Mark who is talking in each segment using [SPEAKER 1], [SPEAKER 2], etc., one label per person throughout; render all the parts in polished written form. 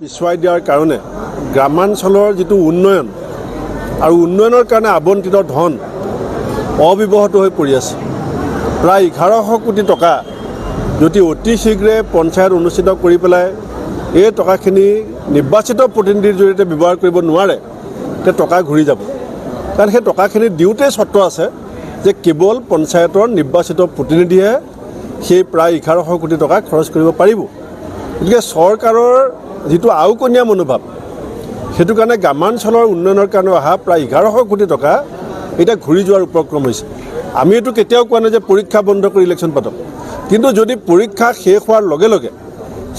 [SPEAKER 1] পিছুৱাই দিয়াৰ কাৰণে গ্ৰামাঞ্চলৰ যিটো উন্নয়ন আৰু উন্নয়নৰ কাৰণে আবণ্টিত ধন অব্যৱহৃত হৈ পৰি আছে। প্ৰায় 1100 কোটি টকা যদি অতি শীঘ্ৰে পঞ্চায়ত অনুষ্ঠিত কৰি পেলাই এই টকাখিনি নিৰ্বাচিত প্ৰতিনিধিৰ জৰিয়তে ব্যৱহাৰ কৰিব নোৱাৰে তে টকা ঘূৰি যাব। কাৰণ সেই টকাখিনি দিওঁতে চৰ্ত আছে যে কেৱল পঞ্চায়তৰ নিৰ্বাচিত প্ৰতিনিধিয়ে সেই প্ৰায় 1100 কোটি টকা খৰচ কৰিব পাৰিব। গতিকে চৰকাৰৰ যিটো আওকণীয়া মনোভাৱ সেইটো কাৰণে গ্ৰামাঞ্চলৰ উন্নয়নৰ কাৰণে অহা প্ৰায় 1100 কোটি টকা এটা ঘূৰি যোৱাৰ উপক্ৰম হৈছে। আমি এইটো কেতিয়াও কোৱা নাই যে পৰীক্ষা বন্ধ কৰি ইলেকশ্যন পাতক, কিন্তু যদি পৰীক্ষা শেষ হোৱাৰ লগে লগে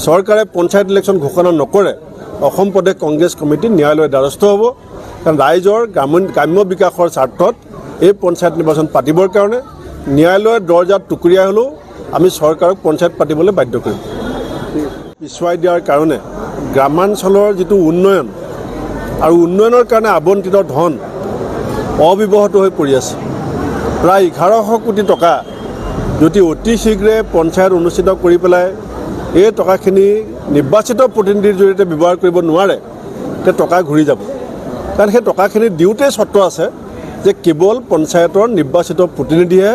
[SPEAKER 1] চৰকাৰে পঞ্চায়ত ইলেকশ্যন ঘোষণা নকৰে অসম প্ৰদেশ কংগ্ৰেছ কমিটি ন্যায়ালয়ৰ দ্বাৰস্থ হ'ব। কাৰণ ৰাইজৰ গ্ৰাম্য বিকাশৰ স্বাৰ্থত এই পঞ্চায়ত নিৰ্বাচন পাতিবৰ কাৰণে ন্যায়ালয়ৰ দৰ্জাত টুকুৰিয়াই হ'লেও আমি চৰকাৰক পঞ্চায়ত পাতিবলৈ বাধ্য কৰিম। পিছুৱাই দিয়াৰ কাৰণে গ্ৰামাঞ্চলৰ যিটো উন্নয়ন আৰু উন্নয়নৰ কাৰণে আবণ্টিত ধন অব্যৱহৃত হৈ পৰি আছে। প্ৰায় 1100 কোটি টকা যদি অতি শীঘ্ৰে পঞ্চায়ত অনুষ্ঠিত কৰি পেলাই এই টকাখিনি নিৰ্বাচিত প্ৰতিনিধিৰ জৰিয়তে ব্যৱহাৰ কৰিব নোৱাৰে তে টকা ঘূৰি যাব। কাৰণ সেই টকাখিনি দিওঁতে চৰ্ত আছে যে কেৱল পঞ্চায়তৰ নিৰ্বাচিত প্ৰতিনিধিয়ে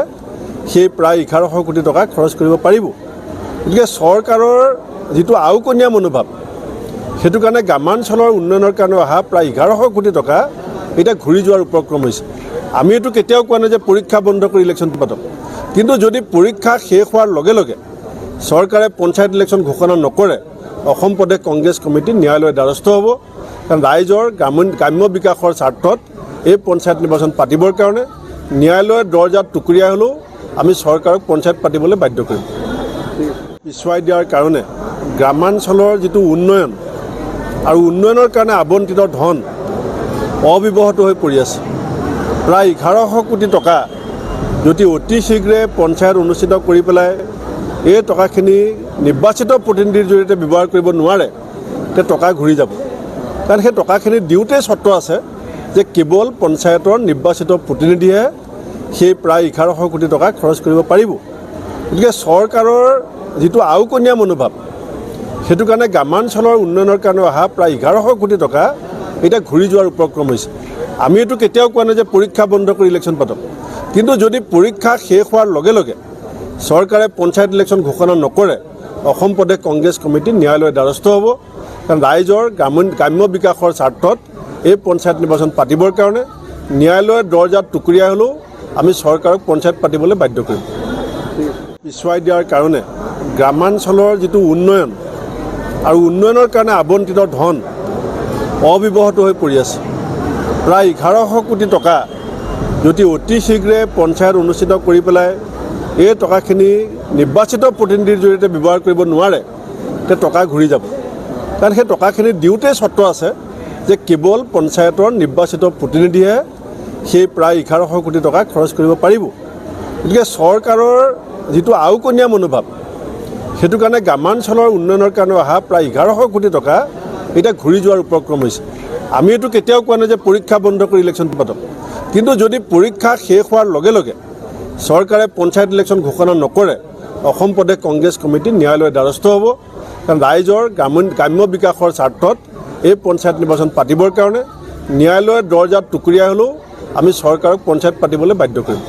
[SPEAKER 1] সেই প্ৰায় 1100 কোটি টকা খৰচ কৰিব পাৰিব। গতিকে চৰকাৰৰ যিটো আওকণীয়া মনোভাৱ সেইটো কাৰণে গ্ৰামাঞ্চলৰ উন্নয়নৰ কাৰণে অহা প্ৰায় 1100 কোটি টকা এটা ঘূৰি যোৱাৰ উপক্ৰম হৈছে। আমি এইটো কেতিয়াও কোৱা নাই যে পৰীক্ষা বন্ধ কৰি ইলেকশ্যন পাতক, কিন্তু যদি পৰীক্ষা শেষ হোৱাৰ লগে লগে চৰকাৰে পঞ্চায়ত ইলেকশ্যন ঘোষণা নকৰে অসম প্ৰদেশ কংগ্ৰেছ কমিটি ন্যায়ালয়ৰ দ্বাৰস্থ হ'ব। কাৰণ ৰাইজৰ গ্ৰাম্য বিকাশৰ স্বাৰ্থত এই পঞ্চায়ত নিৰ্বাচন পাতিবৰ কাৰণে ন্যায়ালয়ৰ দৰ্জাত টুকুৰিয়াই হ'লেও আমি চৰকাৰক পঞ্চায়ত পাতিবলৈ বাধ্য কৰিম। পিছুৱাই দিয়াৰ কাৰণে গ্ৰামাঞ্চলৰ যিটো উন্নয়ন আৰু উন্নয়নৰ কাৰণে আবণ্টিত ধন অব্যৱহৃত হৈ পৰি আছে। প্ৰায় 1100 কোটি টকা যদি অতি শীঘ্ৰে পঞ্চায়ত অনুষ্ঠিত কৰি পেলাই এই টকাখিনি নিৰ্বাচিত প্ৰতিনিধিৰ জৰিয়তে ব্যৱহাৰ কৰিব নোৱাৰে তে টকা ঘূৰি যাব। কাৰণ সেই টকাখিনি দিওঁতে চৰ্ত আছে যে কেৱল পঞ্চায়তৰ নিৰ্বাচিত প্ৰতিনিধিয়ে সেই প্ৰায় 1100 কোটি টকা খৰচ কৰিব পাৰিব। গতিকে চৰকাৰৰ যিটো আওকণীয়া মনোভাৱ সেইটো কাৰণে গ্ৰামাঞ্চলৰ উন্নয়নৰ কাৰণে অহা প্ৰায় 1100 কোটি টকা এটা ঘূৰি যোৱাৰ উপক্ৰম হৈছে। আমি এইটো কেতিয়াও কোৱা নাই যে পৰীক্ষা বন্ধ কৰি ইলেকশ্যন পাতক, কিন্তু যদি পৰীক্ষা শেষ হোৱাৰ লগে লগে চৰকাৰে পঞ্চায়ত ইলেকশ্যন ঘোষণা নকৰে অসম প্ৰদেশ কংগ্ৰেছ কমিটি ন্যায়ালয়ৰ দ্বাৰস্থ হ'ব। কাৰণ ৰাইজৰ গ্ৰাম্য বিকাশৰ স্বাৰ্থত এই পঞ্চায়ত নিৰ্বাচন পাতিবৰ কাৰণে ন্যায়ালয়ৰ দৰ্জাত টুকুৰিয়াই হ'লেও আমি চৰকাৰক পঞ্চায়ত পাতিবলৈ বাধ্য কৰিম। পিছুৱাই দিয়াৰ কাৰণে গ্ৰামাঞ্চলৰ যিটো উন্নয়ন আৰু উন্নয়নৰ কাৰণে আবণ্টিত ধন অব্যৱহৃত হৈ পৰি আছে। প্ৰায় 1100 কোটি টকা যদি অতি শীঘ্ৰে পঞ্চায়ত অনুষ্ঠিত কৰি পেলাই এই টকাখিনি নিৰ্বাচিত প্ৰতিনিধিৰ জৰিয়তে ব্যৱহাৰ কৰিব নোৱাৰে তে টকা ঘূৰি যাব। কাৰণ সেই টকাখিনি দিওঁতে চৰ্ত আছে যে কেৱল পঞ্চায়তৰ নিৰ্বাচিত প্ৰতিনিধিয়ে সেই প্ৰায় 1100 কোটি টকা খৰচ কৰিব পাৰিব। গতিকে চৰকাৰৰ যিটো আওকণীয়া মনোভাৱ সেইটো কাৰণে গ্ৰামাঞ্চলৰ উন্নয়নৰ কাৰণে অহা প্ৰায় 1100 কোটি টকা এটা ঘূৰি যোৱাৰ উপক্ৰম হৈছে। আমি এইটো কেতিয়াও কোৱা নাই যে পৰীক্ষা বন্ধ কৰি ইলেকশ্যন পাতক, কিন্তু যদি পৰীক্ষা শেষ হোৱাৰ লগে লগে চৰকাৰে পঞ্চায়ত ইলেকশ্যন ঘোষণা নকৰে অসম প্ৰদেশ কংগ্ৰেছ কমিটি ন্যায়ালয়ৰ দ্বাৰস্থ হ'ব। কাৰণ ৰাইজৰ গ্ৰাম্য বিকাশৰ স্বাৰ্থত এই পঞ্চায়ত নিৰ্বাচন পাতিবৰ কাৰণে ন্যায়ালয়ৰ দৰ্জাত টুকুৰিয়াই হ'লেও আমি চৰকাৰক পঞ্চায়ত পাতিবলৈ বাধ্য কৰিম।